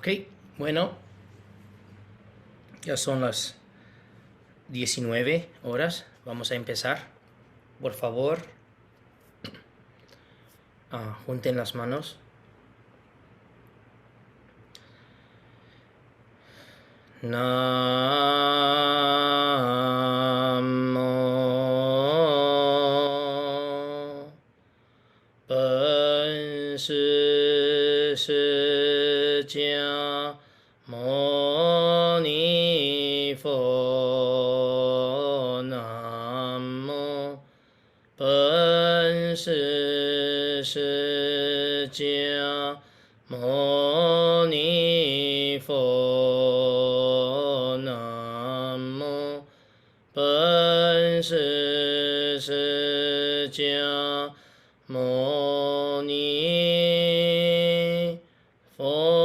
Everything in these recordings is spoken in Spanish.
Ok, bueno, ya son las 19 horas. Vamos a empezar. Por favor, junten las manos. Namo Pan Shi Shi Jia Mo Ni Fo. Namo Pan Shi Shi Jia Mo Ni Fo. Namo Pan Shi Shi Jia Mo Ni Fo.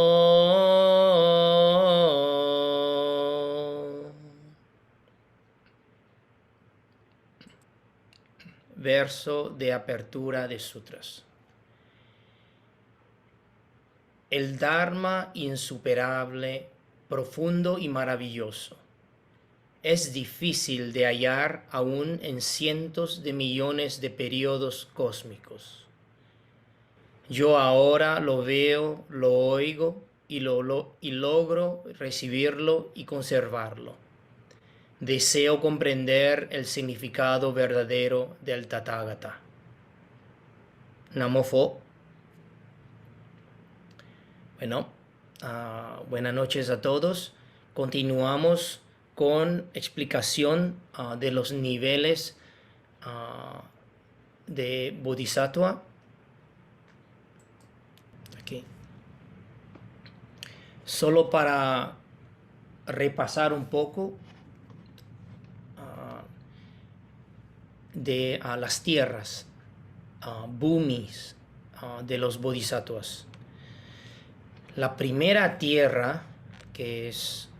Verso de apertura de sutras. El Dharma insuperable, profundo y maravilloso, es difícil de hallar aún en cientos de millones de periodos cósmicos. Yo ahora lo veo, lo oigo y logro recibirlo y conservarlo. Deseo comprender el significado verdadero del Tathagata. Namo Pho. Bueno, buenas noches a todos. Continuamos con explicación de los niveles de Bodhisattva. Aquí. Solo para repasar un poco de las tierras, bhumis de los bodhisattvas. La primera tierra, que es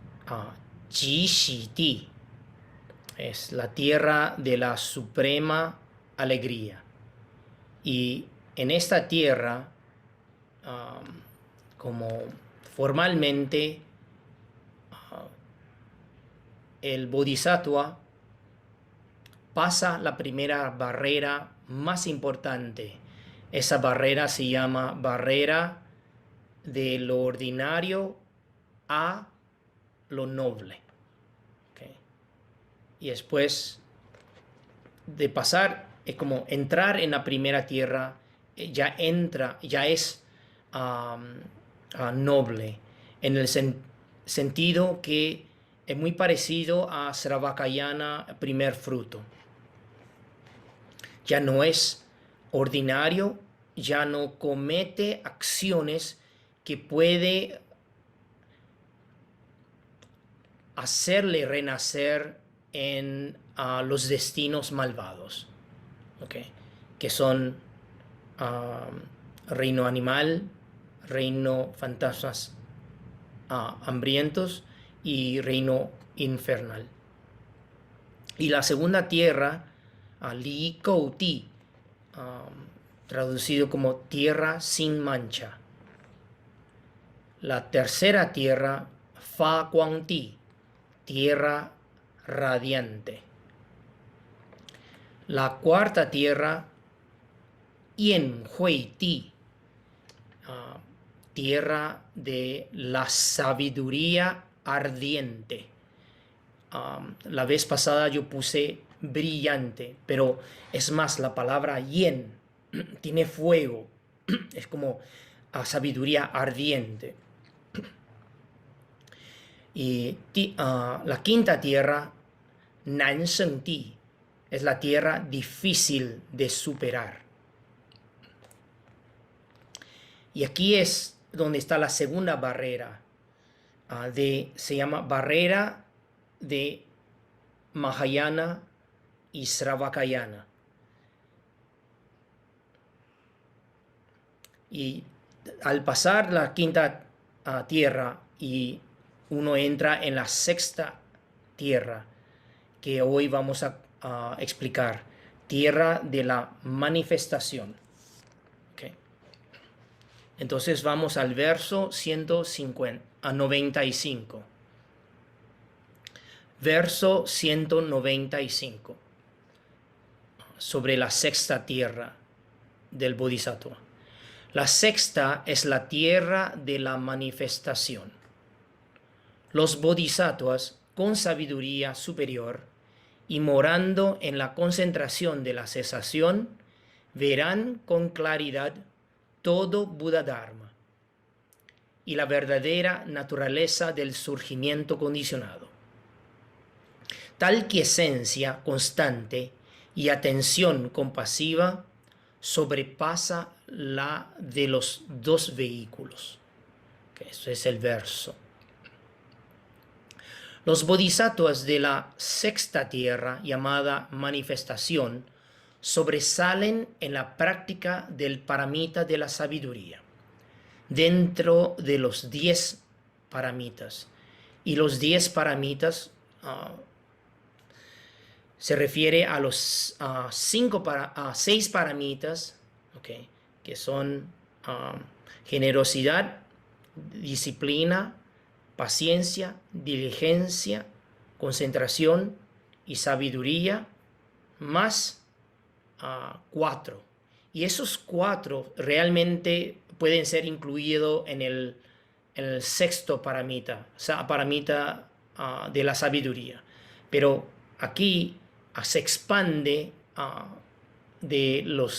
Ji-Shi-Ti, es la tierra de la suprema alegría. Y en esta tierra, como formalmente, el bodhisattva pasa la primera barrera más importante. Esa barrera se llama barrera de lo ordinario a lo noble. Okay. Y después de pasar, es como entrar en la primera tierra, ya es noble, en el sentido que es muy parecido a Sravakayana, primer fruto. Ya no es ordinario, ya no comete acciones que puede hacerle renacer en los destinos malvados, ¿okay? Que son reino animal, reino fantasmas hambrientos y reino infernal. Y la segunda tierra, Li Kou Ti, traducido como tierra sin mancha. La tercera tierra, Fa Kuang Ti, tierra radiante. La cuarta tierra, Yen Hui Ti, tierra de la sabiduría ardiente. La vez pasada yo puse brillante, pero es más, la palabra yen tiene fuego, es como sabiduría ardiente. Y la quinta tierra, Nan Sheng Ti, es la tierra difícil de superar. Y aquí es donde está la segunda barrera, se llama barrera de Mahayana y Sravakayana. Y al pasar la quinta tierra y uno entra en la sexta tierra, que hoy vamos a explicar, tierra de la manifestación. Okay. Entonces vamos al verso 150. 195. Verso 195. Sobre la sexta tierra del Bodhisattva. La sexta es la tierra de la manifestación. Los bodhisattvas, con sabiduría superior y morando en la concentración de la cesación, verán con claridad todo Buddha Dharma y la verdadera naturaleza del surgimiento condicionado. Tal quiesencia constante y atención compasiva sobrepasa la de los dos vehículos. Eso es el verso. Los bodhisattvas de la sexta tierra, llamada manifestación, sobresalen en la práctica del paramita de la sabiduría, dentro de los 10 paramitas. Y los 10 paramitas se refiere a los 6 paramitas, okay, que son generosidad, disciplina, paciencia, diligencia, concentración y sabiduría, más 4. Y esos 4 realmente pueden ser incluidos en el sexto paramita, paramita de la sabiduría. Pero aquí se expande del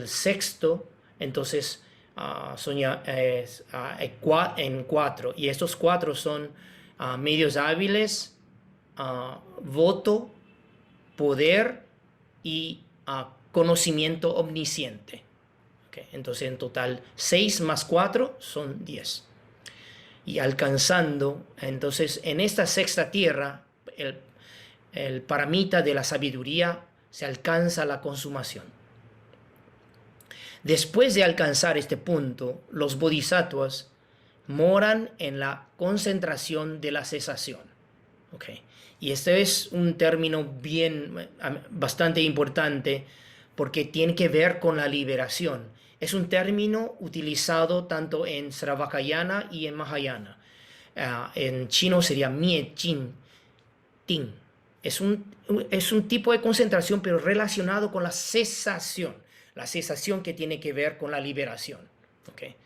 sexto, entonces en 4. Y estos 4 son medios hábiles, voto, poder y conocimiento omnisciente. Okay. Entonces en total 6 más 4 son 10. Y alcanzando, entonces en esta sexta tierra, el paramita de la sabiduría se alcanza la consumación. Después de alcanzar este punto, los bodhisattvas moran en la concentración de la cesación. Okay. Y este es un término bastante importante porque tiene que ver con la liberación. Es un término utilizado tanto en Sravakayana y en Mahayana. En chino sería Mie Chin Ting. Es un tipo de concentración, pero relacionado con la cesación que tiene que ver con la liberación. Okay.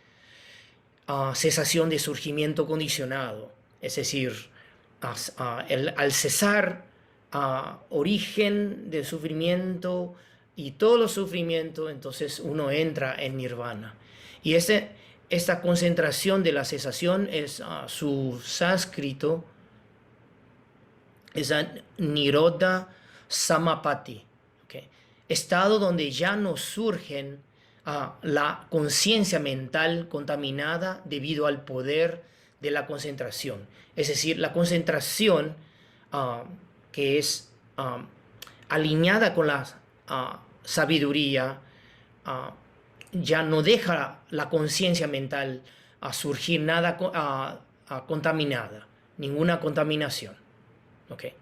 Cesación de surgimiento condicionado, es decir, al cesar origen del sufrimiento y todo el sufrimiento, entonces uno entra en nirvana. Y esta concentración de la cesación es su sánscrito, es Nirodha Samapatti, okay. Estado donde ya no surgen la conciencia mental contaminada debido al poder de la concentración. Es decir, la concentración que es alineada con la sabiduría ya no deja la conciencia mental surgir nada contaminada, ninguna contaminación. Okay.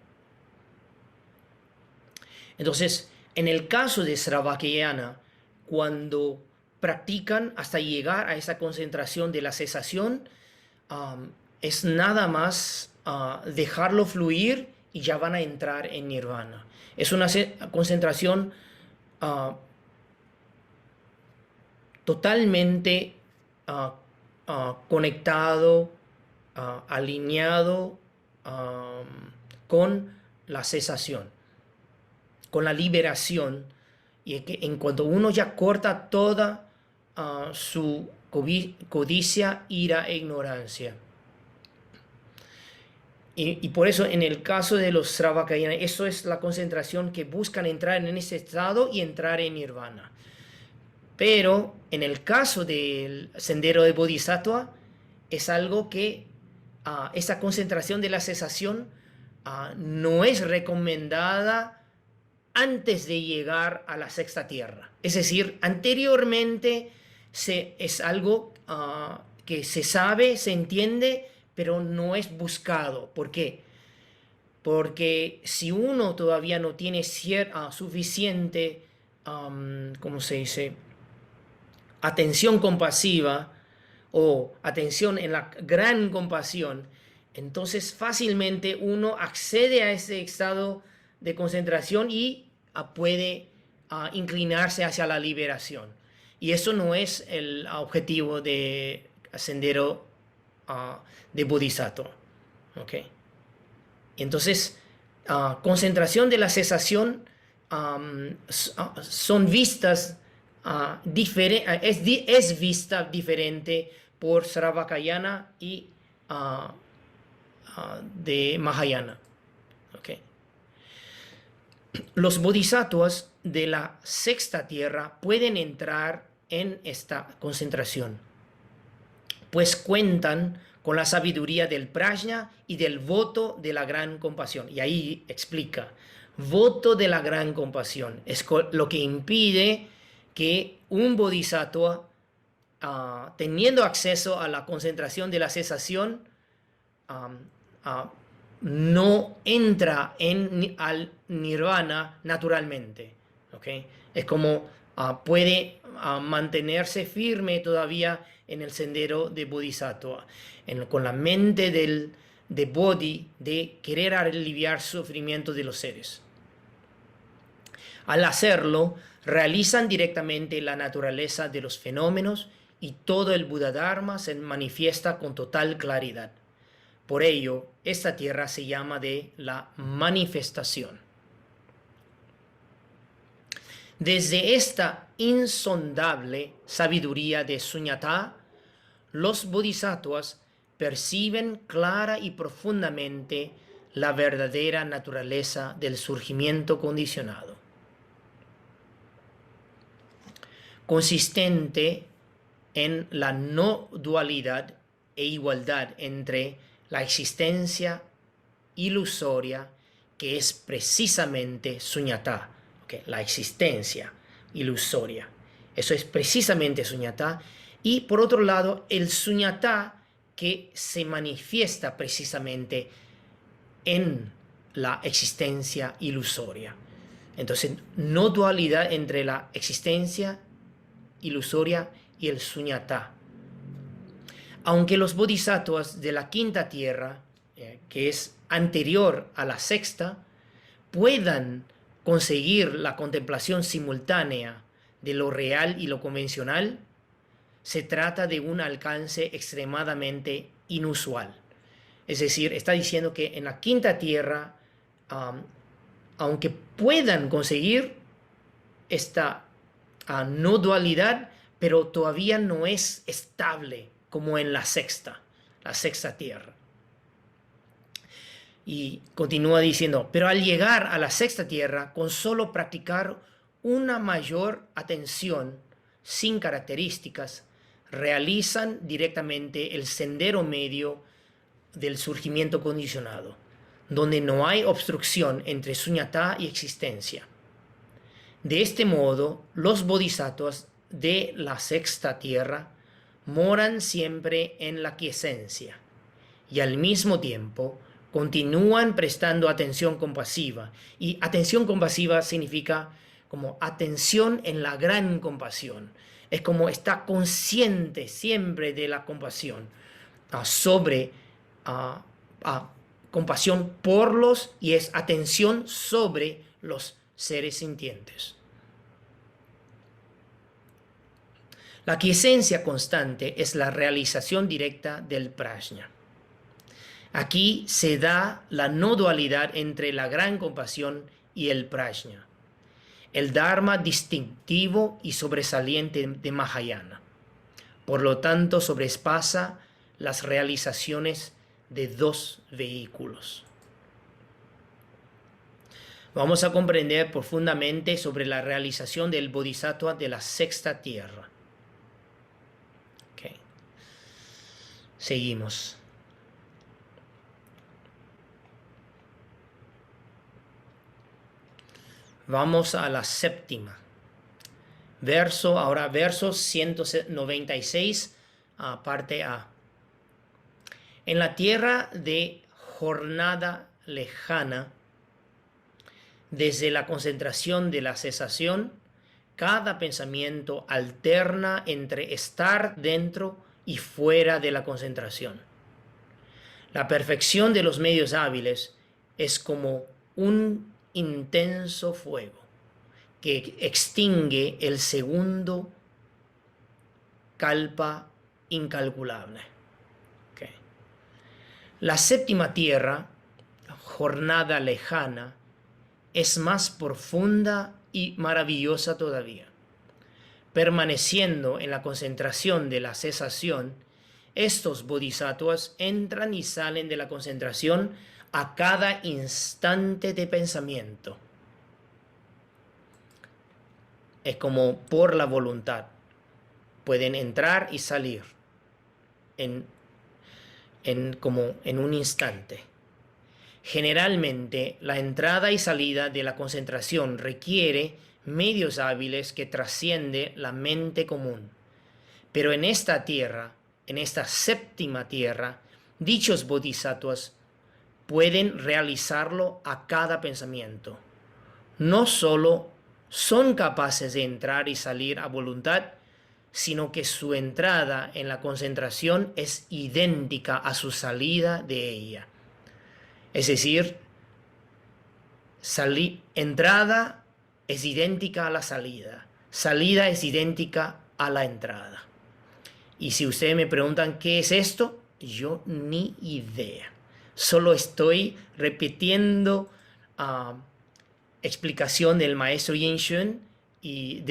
Entonces, en el caso de Sravakayana, cuando practican hasta llegar a esa concentración de la cesación, es nada más dejarlo fluir y ya van a entrar en nirvana. Es una concentración totalmente conectado, alineado con la cesación, con la liberación, y que en cuanto uno ya corta toda su codicia, ira e ignorancia. Y por eso en el caso de los Sravakayana, eso es la concentración que buscan entrar en ese estado y entrar en nirvana. Pero en el caso del sendero de Bodhisattva, es algo que esa concentración de la cesación no es recomendada antes de llegar a la sexta tierra. Es decir, anteriormente es algo que se sabe, se entiende, pero no es buscado. ¿Por qué? Porque si uno todavía no tiene suficiente, ¿cómo se dice?, atención compasiva o atención en la gran compasión, entonces fácilmente uno accede a ese estado de concentración y puede inclinarse hacia la liberación. Y eso no es el objetivo de sendero de Bodhisattva. ¿Okay? Entonces, concentración de la cesación son vistas es vista diferente por Sravakayana y de Mahayana. ¿Okay? Los bodhisattvas de la sexta tierra pueden entrar en esta concentración, pues cuentan con la sabiduría del prajna y del voto de la gran compasión. Y ahí explica, voto de la gran compasión es lo que impide que un bodhisattva, teniendo acceso a la concentración de la cesación, no entra al nirvana naturalmente. ¿Okay? Es como puede mantenerse firme todavía en el sendero de Bodhisattva, con la mente de Bodhi, de querer aliviar el sufrimiento de los seres. Al hacerlo, realizan directamente la naturaleza de los fenómenos y todo el Buddha Dharma se manifiesta con total claridad. Por ello, esta tierra se llama de la manifestación. Desde esta insondable sabiduría de Sunyata, los bodhisattvas perciben clara y profundamente la verdadera naturaleza del surgimiento condicionado, consistente en la no dualidad e igualdad entre la existencia ilusoria, que es precisamente Sunyata. Okay, la existencia ilusoria. Eso es precisamente Sunyata. Y por otro lado, el Sunyata que se manifiesta precisamente en la existencia ilusoria. Entonces, no dualidad entre la existencia ilusoria y el Sunyata. Aunque los bodhisattvas de la quinta tierra, que es anterior a la sexta, puedan conseguir la contemplación simultánea de lo real y lo convencional, se trata de un alcance extremadamente inusual. Es decir, está diciendo que en la quinta tierra, aunque puedan conseguir esta no dualidad, pero todavía no es estable como en la sexta tierra. Y continúa diciendo, pero al llegar a la sexta tierra, con solo practicar una mayor atención sin características, realizan directamente el sendero medio del surgimiento condicionado, donde no hay obstrucción entre Sunyata y existencia. De este modo, los bodhisattvas de la sexta tierra moran siempre en la quiesencia y al mismo tiempo continúan prestando atención compasiva. Y atención compasiva significa como atención en la gran compasión. Es como está consciente siempre de la compasión, sobre compasión por los, y es atención sobre los seres sintientes. La quiesencia constante es la realización directa del prajna. Aquí se da la no dualidad entre la gran compasión y el prajna, el dharma distintivo y sobresaliente de Mahayana. Por lo tanto, sobrepasa las realizaciones de dos vehículos. Vamos a comprender profundamente sobre la realización del bodhisattva de la sexta tierra. Okay. Seguimos. Vamos a la séptima. Verso 196, parte A. En la tierra de jornada lejana, desde la concentración de la cesación, cada pensamiento alterna entre estar dentro y fuera de la concentración. La perfección de los medios hábiles es como un intenso fuego que extingue el segundo kalpa incalculable. Okay. La séptima tierra, jornada lejana, es más profunda y maravillosa todavía. Permaneciendo en la concentración de la cesación, estos bodhisattvas entran y salen de la concentración a cada instante de pensamiento. Es como por la voluntad. Pueden entrar y salir como en un instante. Generalmente, la entrada y salida de la concentración requiere medios hábiles que trasciende la mente común. Pero en esta tierra, en esta séptima tierra, dichos bodhisattvas pueden realizarlo a cada pensamiento. No solo son capaces de entrar y salir a voluntad, sino que su entrada en la concentración es idéntica a su salida de ella. Es decir, entrada es idéntica a la salida. Salida es idéntica a la entrada. Y si ustedes me preguntan qué es esto, yo ni idea. Solo estoy repitiendo explicación del maestro Yin Shun y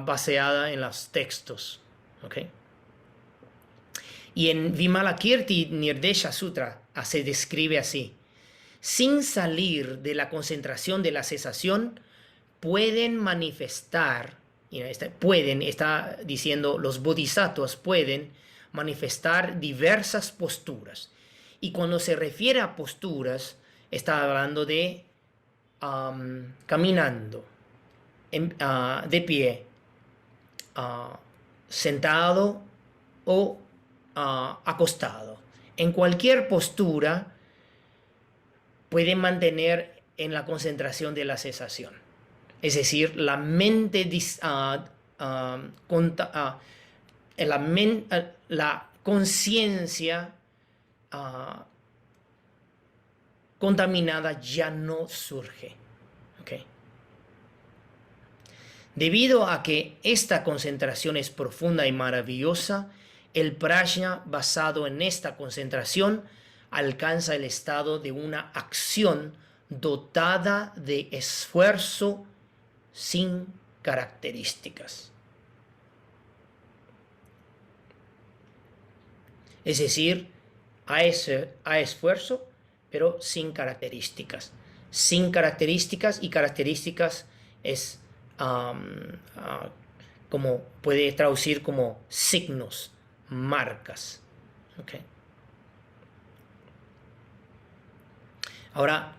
baseada en los textos. ¿Okay? Y en Vimalakirti Nirdesha Sutra se describe así. Sin salir de la concentración de la cesación, pueden manifestar, está diciendo los bodhisattvas pueden manifestar diversas posturas. Y cuando se refiere a posturas, está hablando de caminando, de pie, sentado o acostado. En cualquier postura puede mantener en la concentración de la cesación. Es decir, la mente, la conciencia contaminada ya no surge. ¿Okay? Debido a que esta concentración es profunda y maravillosa, el prajna basado en esta concentración alcanza el estado de una acción dotada de esfuerzo sin características. Es decir, hay esfuerzo, pero sin características. Sin características, y características es como puede traducir como signos, marcas. ¿Okay? Ahora,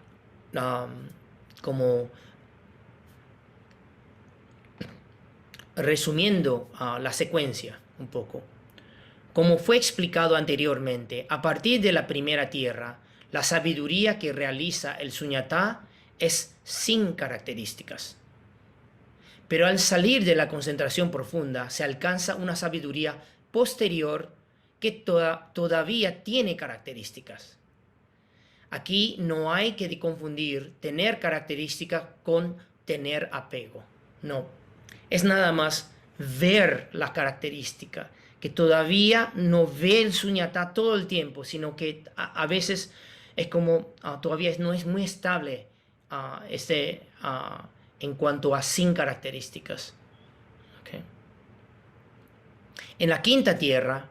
como resumiendo la secuencia un poco, como fue explicado anteriormente, a partir de la primera tierra, la sabiduría que realiza el suñatá es sin características. Pero al salir de la concentración profunda, se alcanza una sabiduría posterior que todavía tiene características. Aquí no hay que confundir tener características con tener apego. No, es nada más ver la característica, que todavía no ve el suñatá todo el tiempo, sino que a veces es como todavía no es muy estable en cuanto a sin características. ¿Okay? En la quinta tierra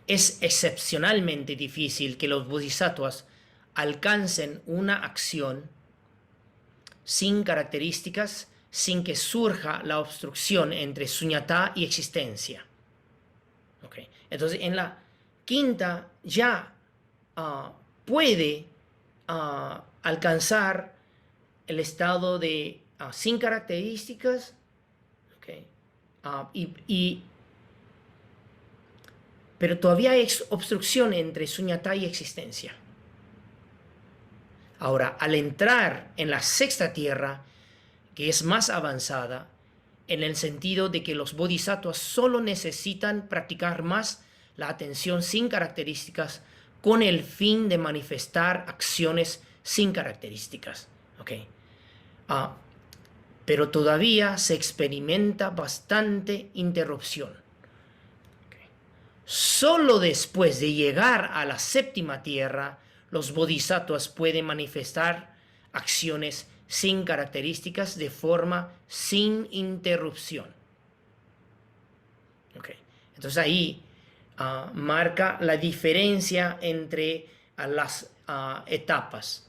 es excepcionalmente difícil que los bodhisattvas alcancen una acción sin características, sin que surja la obstrucción entre suñatá y existencia. Okay. Entonces, en la quinta ya puede alcanzar el estado de sin características, okay, pero todavía hay obstrucción entre suñatá y existencia. Ahora, al entrar en la sexta tierra, que es más avanzada, en el sentido de que los bodhisattvas solo necesitan practicar más la atención sin características con el fin de manifestar acciones sin características. ¿Okay? Pero todavía se experimenta bastante interrupción. ¿Okay? Solo después de llegar a la séptima tierra, los bodhisattvas pueden manifestar acciones sin características de forma sin interrupción. ¿Okay? Entonces ahí marca la diferencia entre las etapas.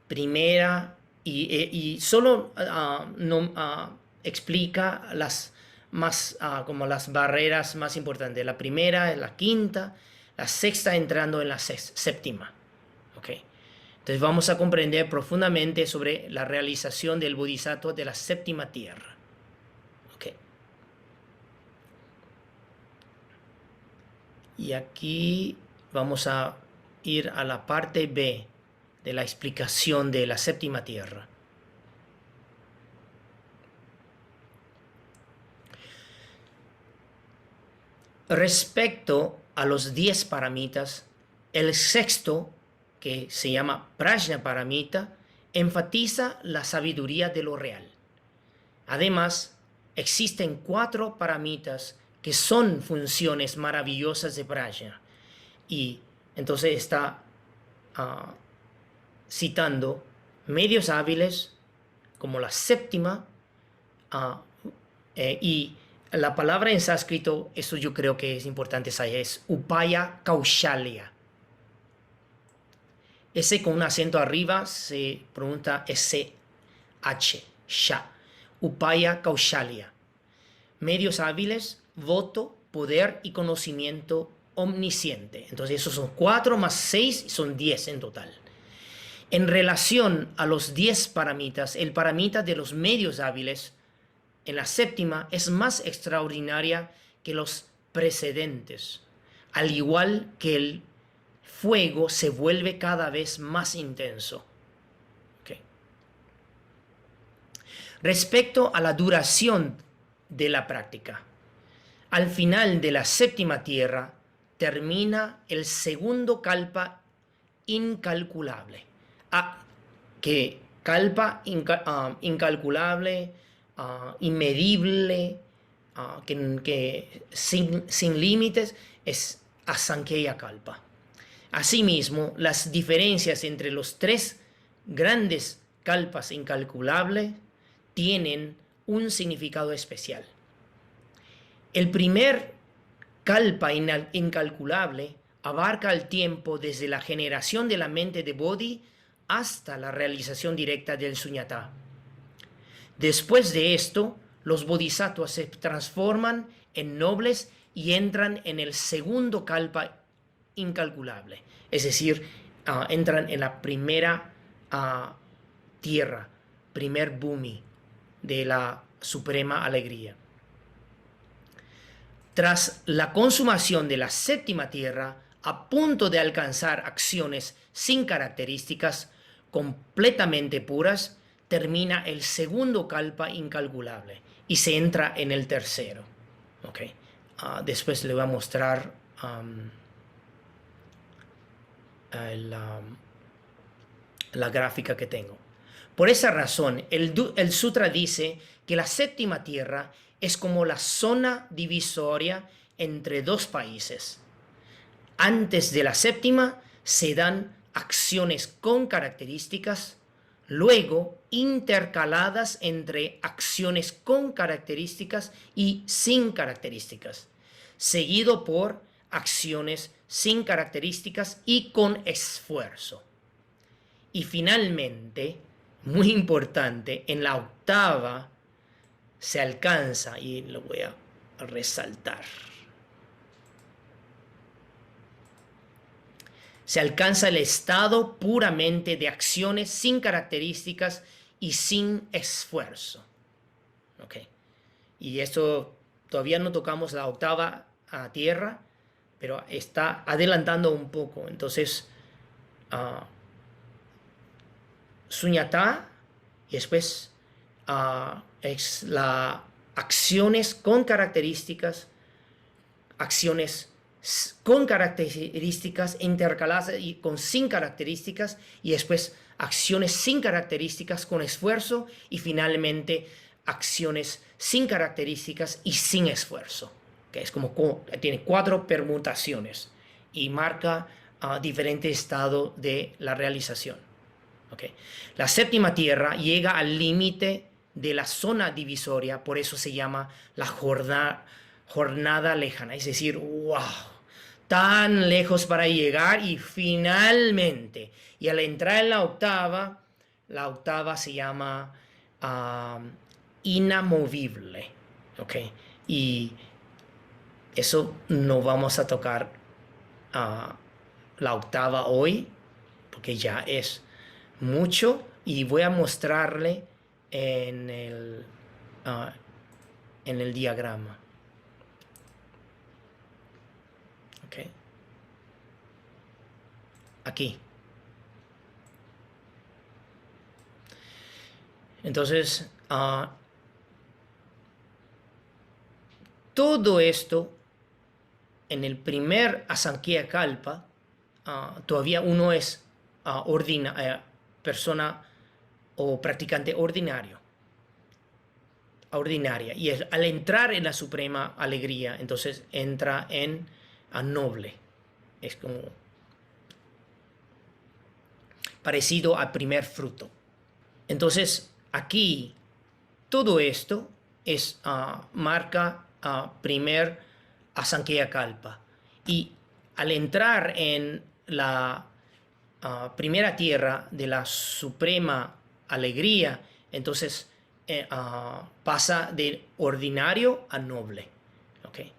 Primera, y solo explica las como las barreras más importantes. La primera, la quinta, la sexta entrando en la séptima. ¿Okay? Entonces vamos a comprender profundamente sobre la realización del bodhisattva de la séptima tierra. ¿Okay? Y aquí vamos a ir a la parte B de la explicación de la séptima tierra. Respecto a los 10 paramitas, el sexto, que se llama Prajnaparamita, enfatiza la sabiduría de lo real. Además, existen 4 paramitas que son funciones maravillosas de Prajna. Y entonces está citando medios hábiles como la séptima y la palabra en sánscrito, eso yo creo que es importante saber, es Upaya Kaushalya. Ese con un acento arriba se pronuncia SH, Sha. Upaya Kaushalya. Medios hábiles, voto, poder y conocimiento omnisciente. Entonces esos son 4 más 6, son 10 en total. En relación a los 10 paramitas, el paramita de los medios hábiles en la séptima es más extraordinaria que los precedentes, al igual que el fuego se vuelve cada vez más intenso. Okay. Respecto a la duración de la práctica, al final de la séptima tierra termina el segundo kalpa incalculable. Que kalpa incalculable, inmedible, que sin límites, es Asankhya Kalpa. Asimismo, las diferencias entre los 3 grandes kalpas incalculables tienen un significado especial. El primer kalpa incalculable abarca el tiempo desde la generación de la mente de Bodhi hasta la realización directa del suñata. Después de esto, los bodhisattvas se transforman en nobles y entran en el segundo kalpa incalculable, es decir, entran en la primera tierra, primer bhumi de la suprema alegría. Tras la consumación de la séptima tierra, a punto de alcanzar acciones sin características, completamente puras, termina el segundo kalpa incalculable y se entra en el tercero. Okay. Después le voy a mostrar la gráfica que tengo. Por esa razón, el sutra dice que la séptima tierra es como la zona divisoria entre 2 países. Antes de la séptima se dan acciones con características, luego intercaladas entre acciones con características y sin características, seguido por acciones sin características y con esfuerzo. Y finalmente, muy importante, en la octava se alcanza, y lo voy a resaltar, se alcanza el estado puramente de acciones sin características y sin esfuerzo. ¿Okay? Y esto todavía no tocamos la octava tierra, pero está adelantando un poco. Entonces, suñata y después es las acciones con características, acciones con características intercaladas y con sin características, y después acciones sin características con esfuerzo, y finalmente acciones sin características y sin esfuerzo, que es como tiene 4 permutaciones y marca diferente estado de la realización. Okay. La séptima tierra llega al límite de la zona divisoria, por eso se llama la jornada lejana, es decir, wow, tan lejos para llegar, y finalmente, y al entrar en la octava se llama inamovible, ¿ok? Y eso no vamos a tocar la octava hoy, porque ya es mucho, y voy a mostrarle en el diagrama. Okay. Aquí. Entonces, todo esto en el primer Asankhya Kalpa, todavía uno es persona o practicante ordinaria. Y al entrar en la suprema alegría, entonces entra en noble. Es como parecido al primer fruto. Entonces, aquí, todo esto es marca primer Asankhya Kalpa. Y al entrar en la primera tierra de la suprema alegría, entonces pasa de ordinario a noble. ¿Okay?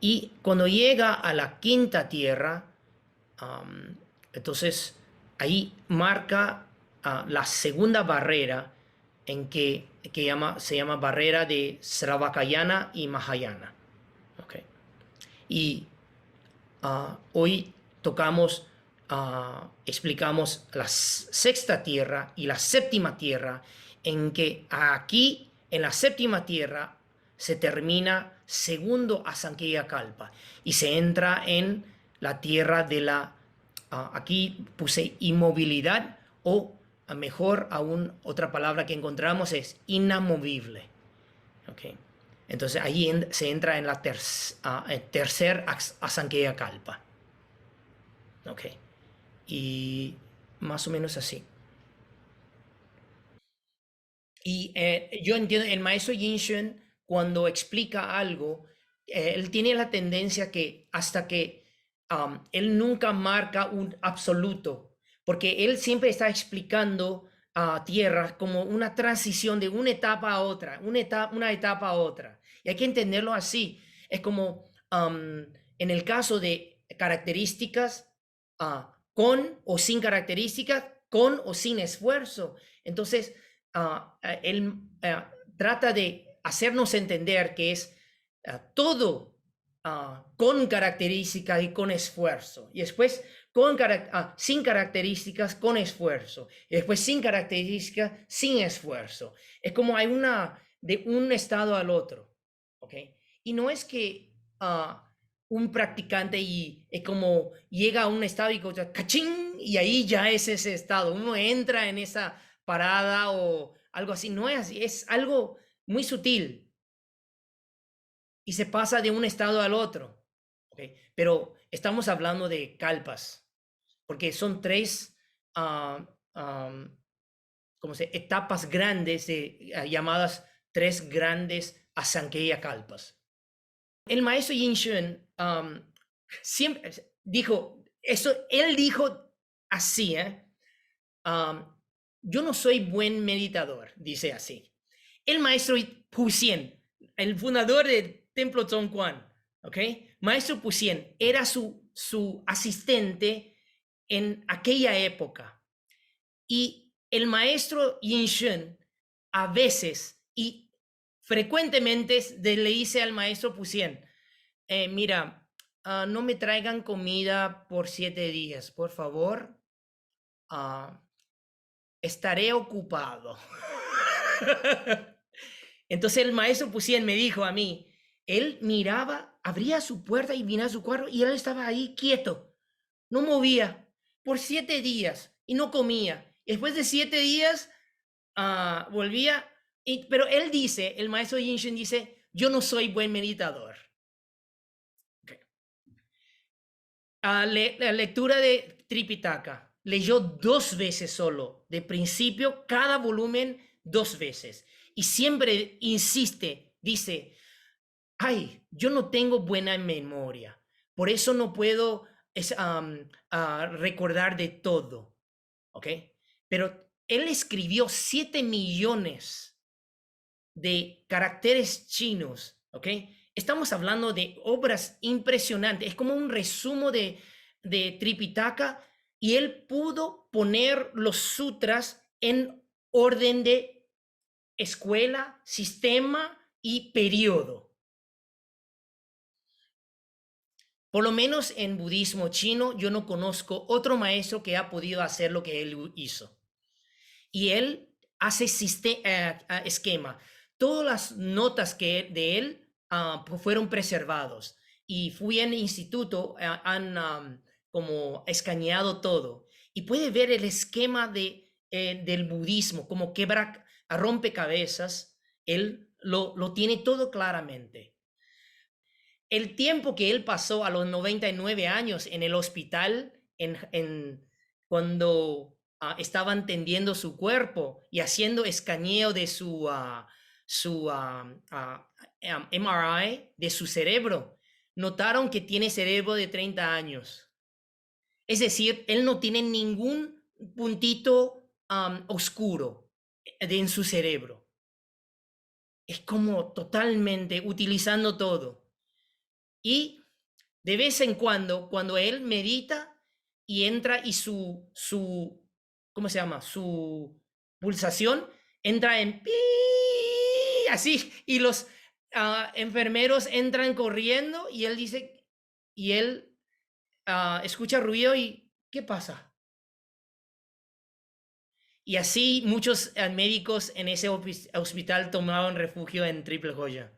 Y cuando llega a la quinta tierra, entonces ahí marca la segunda barrera en que se llama barrera de Sravakayana y Mahayana. ¿Okay? Y hoy explicamos la sexta tierra y la séptima tierra, en que aquí, en la séptima tierra, se termina segundo Asankhya Kalpa y se entra en la tierra de la, aquí puse inmovilidad, o mejor aún, otra palabra que encontramos es inamovible. ¿Okay? Entonces ahí se entra en la tercer Asankhya Kalpa. Ok. Y más o menos así. Y yo entiendo, el maestro Yin Shun, cuando explica algo, él tiene la tendencia que hasta que él nunca marca un absoluto, porque él siempre está explicando a tierra como una transición de una etapa a otra, una etapa a otra. Y hay que entenderlo así. Es como en el caso de características, con o sin características, con o sin esfuerzo. Entonces, él trata de hacernos entender que es todo con características y con esfuerzo, y después sin características con esfuerzo, y después sin características sin esfuerzo. Es como hay de un estado al otro, ¿ok? Y no es que un practicante y es como llega a un estado y ¡cachín! Y ahí ya es ese estado, uno entra en esa parada o algo así. No es así, es algo muy sutil y se pasa de un estado al otro. ¿Okay? Pero estamos hablando de kalpas, porque son 3 etapas grandes llamadas 3 grandes Asankhya Kalpas. El maestro Yin Shun siempre dijo, él dijo así, yo no soy buen meditador, dice así. El maestro Pusien, el fundador del templo Zhongguan, ¿ok? Maestro Pusien era su asistente en aquella época. Y el maestro Yin Shun a veces y frecuentemente le dice al maestro Pusien, mira, no me traigan comida por 7 días, por favor. Estaré ocupado. Entonces el maestro Pusien me dijo a mí, él miraba abría su puerta y venía a su cuarto y él estaba ahí quieto, no movía por 7 días y no comía. Después de 7 días volvía, pero él dice, el maestro Yin Shen dice, yo no soy buen meditador. Okay. La lectura de Tripitaka, leyó 2 veces solo, de principio, cada volumen 2 veces. Y siempre insiste, dice, ay, yo no tengo buena memoria, por eso no puedo recordar de todo, ¿ok? Pero él escribió 7 millones de caracteres chinos, ¿ok? Estamos hablando de obras impresionantes, es como un resumen de Tripitaka y él pudo poner los sutras en orden de escuela, sistema y periodo. Por lo menos en budismo chino, yo no conozco otro maestro que ha podido hacer lo que él hizo. Y él hace esquema. Todas las notas de él fueron preservados. Y fui en el instituto, han como escaneado todo. Y puede ver el esquema del budismo, como quebra, rompecabezas. Él lo tiene todo claramente. El tiempo que él pasó a los 99 años en el hospital, cuando estaban tendiendo su cuerpo y haciendo escaneo de su MRI de su cerebro, notaron que tiene cerebro de 30 años. Es decir, él no tiene ningún puntito oscuro en su cerebro. Es como totalmente utilizando todo. Y de vez en cuando él medita y entra y ¿cómo se llama? Su pulsación entra en pi, así, y los enfermeros entran corriendo y él dice, y él escucha ruido y ¿qué pasa? Y así muchos médicos en ese hospital tomaban refugio en Triple Joya.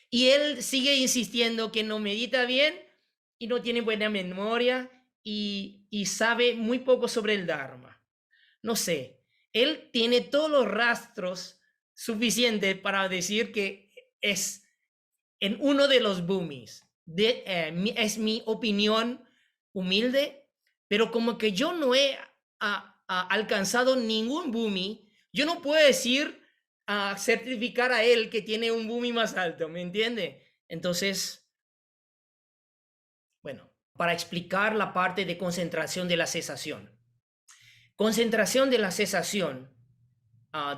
Y él sigue insistiendo que no medita bien y no tiene buena memoria y sabe muy poco sobre el Dharma. No sé, él tiene todos los rastros suficientes para decir que es en uno de los boomies. Es mi opinión humilde, pero como que yo no he alcanzado ningún boomie, yo no puedo decir certificar a él que tiene un boomie más alto, ¿me entiende? Entonces, bueno, para explicar la parte de concentración de la cesación. Concentración de la cesación,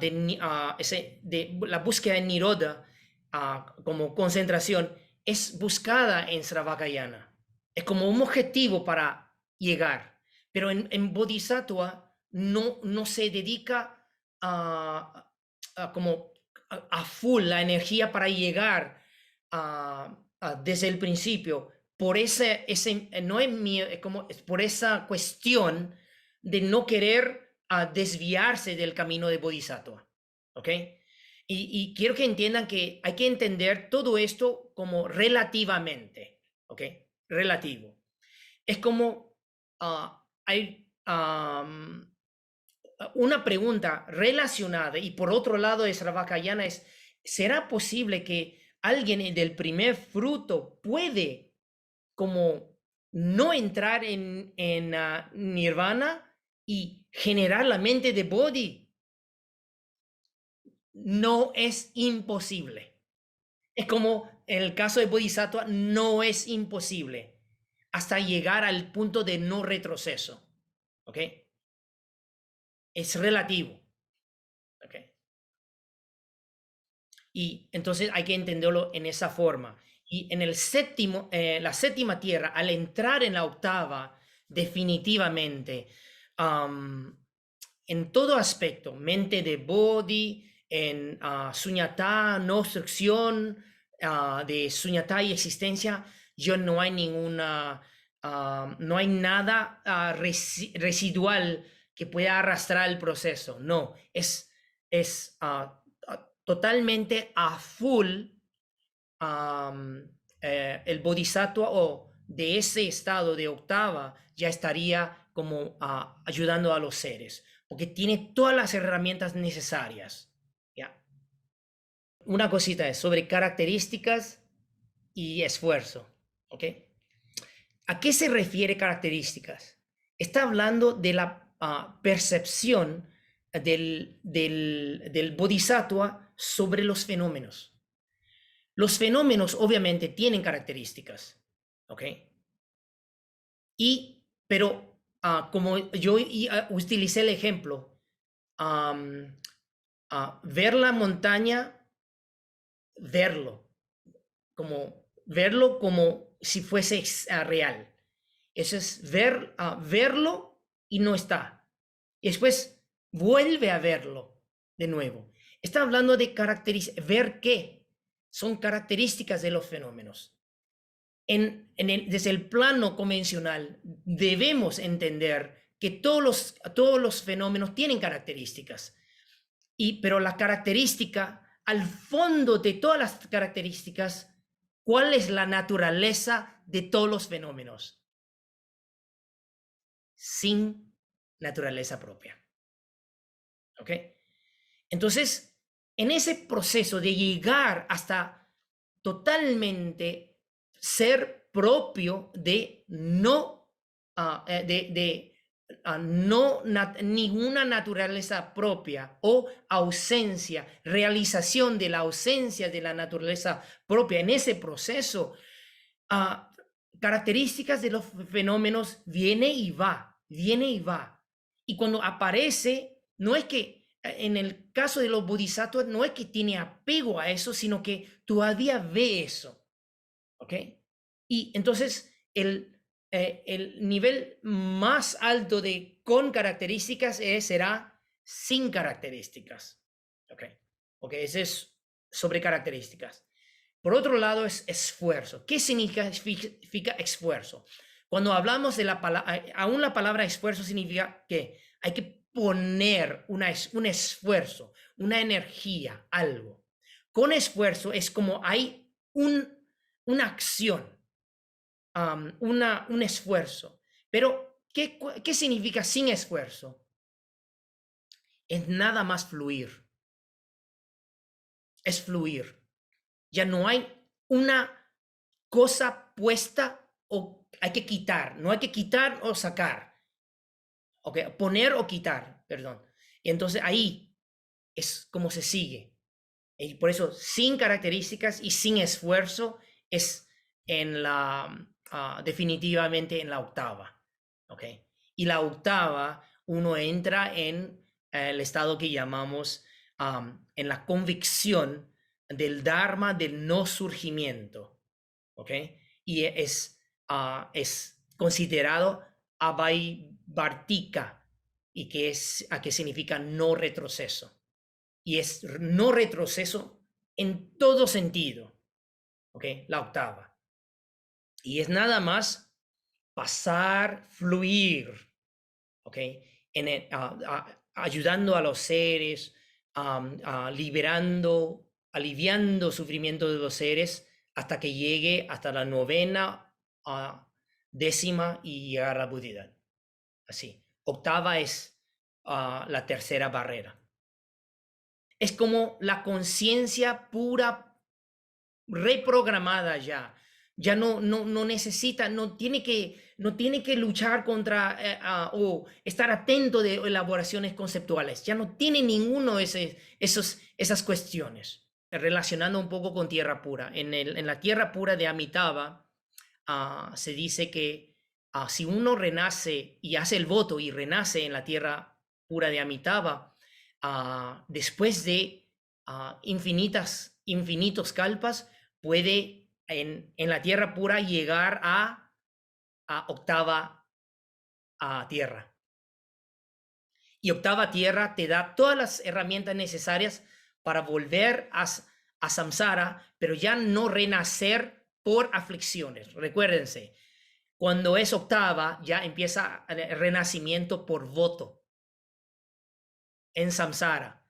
de la búsqueda de Nirodha como concentración, es buscada en Sravakayana. Es como un objetivo para llegar. Pero en Bodhisattva no se dedica como a full la energía para llegar desde el principio. Por no es por esa cuestión de no querer desviarse del camino de Bodhisattva. ¿Ok? Y quiero que entiendan que hay que entender todo esto como relativamente. ¿Ok? Relativo. Es como hay una pregunta relacionada y por otro lado de Sravakayana es, ¿será posible que alguien del primer fruto puede como no entrar en nirvana y generar la mente de Bodhi? No es imposible. Es como en el caso de Bodhisattva, no es imposible hasta llegar al punto de no retroceso. ¿Ok? Es relativo. ¿Ok? Y entonces hay que entenderlo en esa forma. Y en la séptima tierra, al entrar en la octava, definitivamente, en todo aspecto, mente de Bodhi, en suñatá, no obstrucción, de suñatá y existencia, no hay no hay nada residual que pueda arrastrar el proceso. No, es totalmente a full el bodhisattva o de ese estado de octava ya estaría como ayudando a los seres, porque tiene todas las herramientas necesarias. ¿Ya? Una cosita es sobre características y esfuerzo. ¿Ok? ¿A qué se refiere características? Está hablando de la percepción del bodhisattva sobre los fenómenos. Los fenómenos obviamente tienen características, ¿ok? Pero como yo utilicé el ejemplo, ver la montaña, verlo como si fuese real. Eso es verlo y no está. Y después vuelve a verlo de nuevo. Está hablando de ver qué son características de los fenómenos. Desde el plano convencional debemos entender que todos los fenómenos tienen características, pero la característica, al fondo de todas las características, ¿cuál es la naturaleza de todos los fenómenos? Sin naturaleza propia. ¿Ok? Entonces, en ese proceso de llegar hasta totalmente ser propio de no, ninguna naturaleza propia o ausencia, realización de la ausencia de la naturaleza propia, en ese proceso, características de los fenómenos viene y va, viene y va. Y cuando aparece, no es que en el caso de los bodhisattvas, no es que tiene apego a eso, sino que todavía ve eso. ¿Ok? Y entonces el nivel más alto de con características será sin características. ¿Ok? Ok, ese es sobre características. Por otro lado es esfuerzo. ¿Qué significa esfuerzo? Cuando hablamos de la palabra, aún la palabra esfuerzo significa que hay que poner un esfuerzo, una energía, algo. Con esfuerzo es como hay una acción, un esfuerzo. Pero, ¿qué significa sin esfuerzo? Es nada más fluir. Es fluir. Ya no hay una cosa puesta o hay que quitar. No hay que quitar o sacar. Okay, poner o quitar, perdón. Y entonces ahí es como se sigue. Y por eso, sin características y sin esfuerzo, es definitivamente en la octava. ¿Okay? Y la octava, uno entra en el estado que llamamos en la convicción del Dharma del no surgimiento. ¿Okay? Y es considerado Abhayvartika, y que significa no retroceso. Y es no retroceso en todo sentido. ¿Ok? La octava. Y es nada más pasar, fluir. ¿Ok? Ayudando a los seres, liberando, aliviando sufrimiento de los seres hasta que llegue hasta la novena, décima y llegar a la Buddhidad. Así. Octava es la tercera barrera. Es como la conciencia pura, reprogramada ya. Ya no necesita, no tiene que luchar contra o estar atento de elaboraciones conceptuales. Ya no tiene ninguno de esas cuestiones. Relacionando un poco con tierra pura. En la tierra pura de Amitabha se dice que si uno renace y hace el voto y renace en la tierra pura de Amitabha, después de infinitos kalpas, puede en la tierra pura llegar a octava tierra. Y octava tierra te da todas las herramientas necesarias para volver a samsara, pero ya no renacer por aflicciones. Recuérdense, cuando es octava ya empieza el renacimiento por voto en samsara.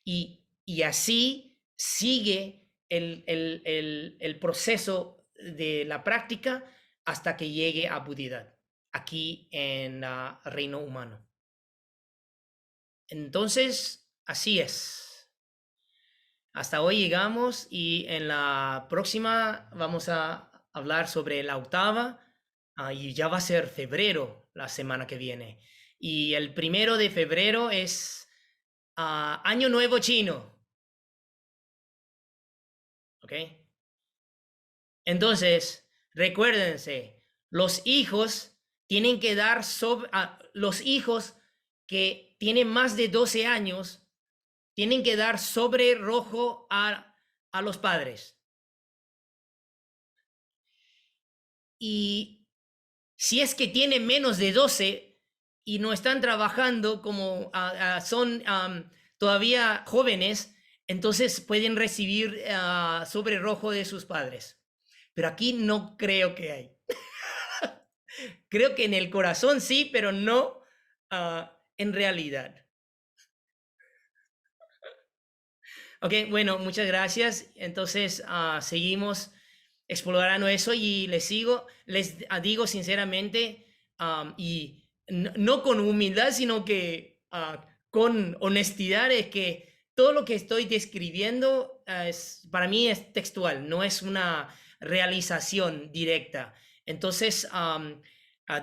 Y así sigue el proceso de la práctica hasta que llegue a Buddhidad, aquí en el reino humano. Entonces, así es. Hasta hoy llegamos y en la próxima vamos a hablar sobre la octava y ya va a ser febrero la semana que viene. Y el 1 de febrero es Año Nuevo Chino. ¿Ok? Entonces, recuérdense, los hijos tienen que dar los hijos que tienen más de 12 años tienen que dar sobre rojo a los padres. Y si es que tienen menos de 12 y no están trabajando como son todavía jóvenes, entonces pueden recibir sobre rojo de sus padres. Pero aquí no creo que hay. Creo que en el corazón sí, pero no en realidad. Ok, bueno, muchas gracias. Entonces, seguimos explorando eso y les digo sinceramente, y no con humildad, sino que con honestidad, es que todo lo que estoy describiendo para mí es textual, no es una realización directa. Entonces,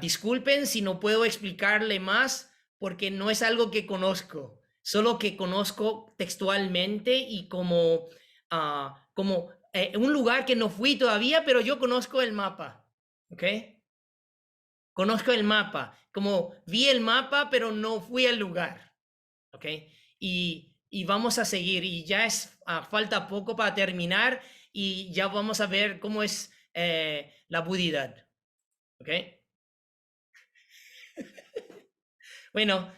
disculpen si no puedo explicarle más porque no es algo que conozco, solo que conozco textualmente y como un lugar que no fui todavía, pero yo conozco el mapa, ¿ok? Conozco el mapa, como vi el mapa, pero no fui al lugar, ¿ok? Y vamos a seguir, y ya falta poco para terminar, y ya vamos a ver cómo es la budidad, ¿ok? Bueno,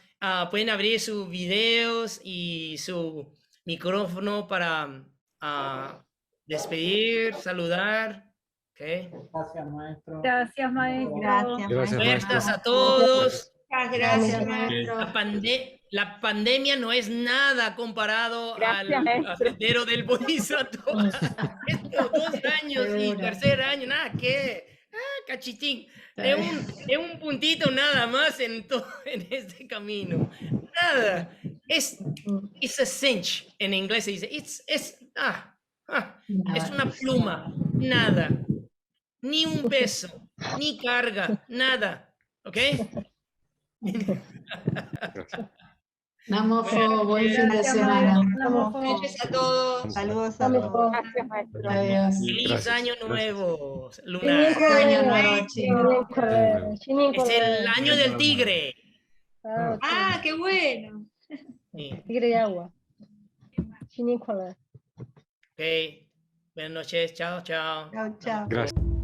pueden abrir sus videos y su micrófono para despedir, saludar. Okay. Gracias, maestro. Gracias, maestro. Gracias, Fuerzas maestro. a todos. Muchas gracias, maestro. La pandemia no es nada comparado Gracias, al maestro. sendero del Bodhisattva. Esto, 2 años y Seguro. 3er año, nada que. Cachitín. Es un puntito nada más en este camino. Nada. Es a cinch. En inglés se dice. Es una pluma. Nada. Ni un peso. Ni carga. Nada. ¿Ok? Namofo, buen fin de Gracias, semana. maestro. Namofo. Besos a todos. Saludos a todos. Gracias, maestro. Adiós. Feliz Gracias, año gracias. nuevo, Feliz lunar. año nuevo, chino. Es el año del tigre. Ah, qué bueno. Sí. Tigre de agua. Ok. Buenas noches. Chao, chao. Chao, chao. Gracias.